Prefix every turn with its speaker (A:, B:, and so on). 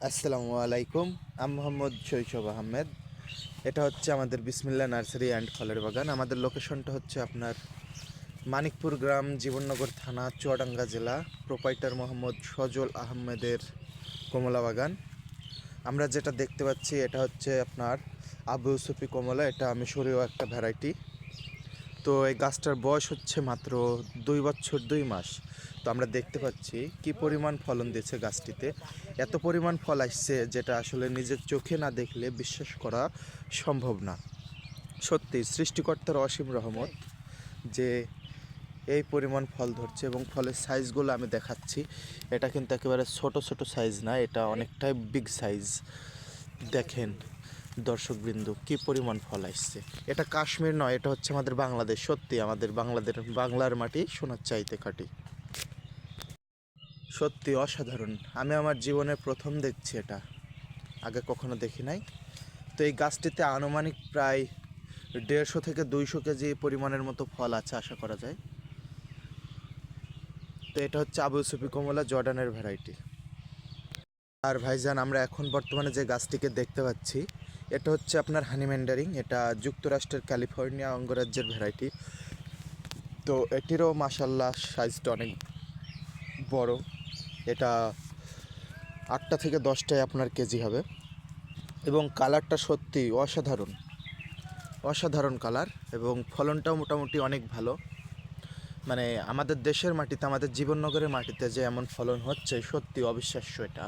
A: আসসালামু আলাইকুম। আমি মোহাম্মদ শৈশব আহমেদ। এটা হচ্ছে আমাদের বিসমিল্লা নার্সারি অ্যান্ড ফলের বাগান। আমাদের লোকেশনটা হচ্ছে আপনার মানিকপুর গ্রাম, জীবননগর থানা, চুয়াডাঙ্গা জেলা। প্রোপাইটার মোহাম্মদ সজল আহমেদের কমলা বাগান। আমরা যেটা দেখতে পাচ্ছি এটা হচ্ছে আপনার আবু ইউসুফি কমলা। এটা মিশরীয় একটা ভ্যারাইটি। তো এই গাছটার বয়স হচ্ছে মাত্র 2 বছর 2 মাস। তো আমরা দেখতে পাচ্ছি কি পরিমাণ ফলন দিয়েছে গাছটিতে। এত পরিমাণ ফল আসছে যেটা আসলে নিজের চোখে না দেখলে বিশ্বাস করা সম্ভব না। সত্যি সৃষ্টিকর্তার অসীম রহমত যে এই পরিমাণ ফল ধরছে, এবং ফলের সাইজগুলো আমি দেখাচ্ছি। এটা কিন্তু একেবারে ছোট ছোট সাইজ না, এটা অনেকটাই বিগ সাইজ। দেখেন দর্শকবৃন্দ কি পরিমাণ ফল আসছে। এটা কাশ্মীর নয়, এটা হচ্ছে আমাদের বাংলাদেশ। সত্যি আমাদের বাংলার মাটি সোনার চাইতে খাঁটি। সত্যি অসাধারণ। আমি আমার জীবনে প্রথম দেখছি এটা, আগে কখনো দেখি নাই। তো এই গাছটিতে আনুমানিক প্রায় 150 থেকে 200 কেজি পরিমাণের মতো ফল আছে আশা করা যায়। তো এটা হচ্ছে আবু ইউসুফি কমলা, জর্ডানের ভ্যারাইটি। আর ভাইজান, আমরা এখন বর্তমানে যে গাছটিকে দেখতে পাচ্ছি এটা হচ্ছে আপনার হানি ম্যান্ডারিন। এটা যুক্তরাষ্ট্রের ক্যালিফোর্নিয়া অঙ্গরাজ্যের ভ্যারাইটি। তো এটিরও মাশাল্লাহ সাইজটা অনেক বড়। এটা 8টা থেকে 10টায় আপনার কেজি হবে, এবং কালারটা সত্যি অসাধারণ অসাধারণ কালার, এবং ফলনটাও মোটামুটি অনেক ভালো। মানে আমাদের দেশের মাটিতে, আমাদের জীবননগরের মাটিতে যে এমন ফলন হচ্ছে সত্যি অবিশ্বাস্য এটা।